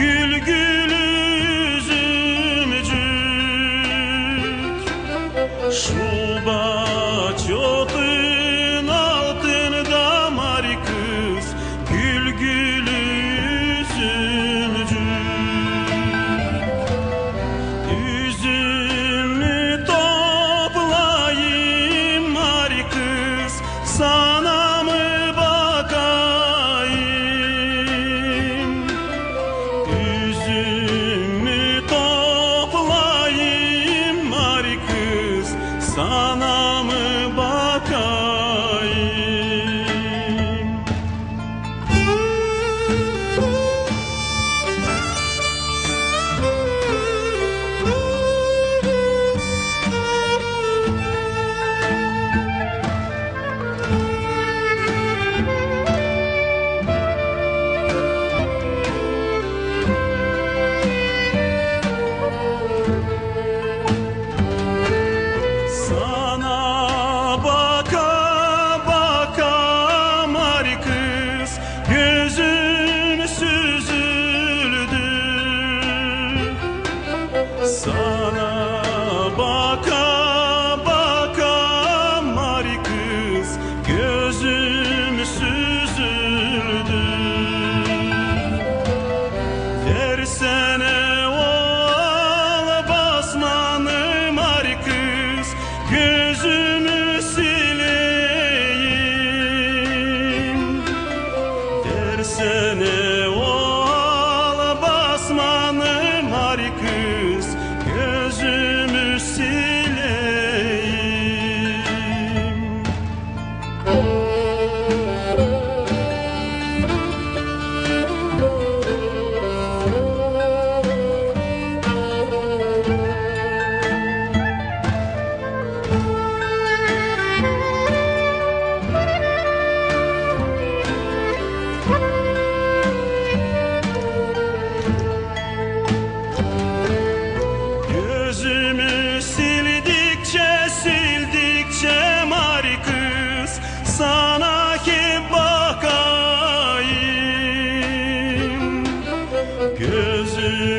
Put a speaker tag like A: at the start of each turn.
A: Gül gül üzümcük, şu bahçotun altında mari kız. Gül gül üzümcük, üzümü toplayayım mari kız, sana mı bakayım? Üzümü toplayayım mari kız, sana mı bakayım? Sana baka baka mari kız, gözüm süzüldü. Sana baka baka mari kız, gözüm süzüldü. Versene o basmanı mari kız, gözümü sileyim. Versene o basmanı mari kız, gözümü sileyim. Gözümü sildikçe sildikçe mari kız, sana ki bakayım. Gözüm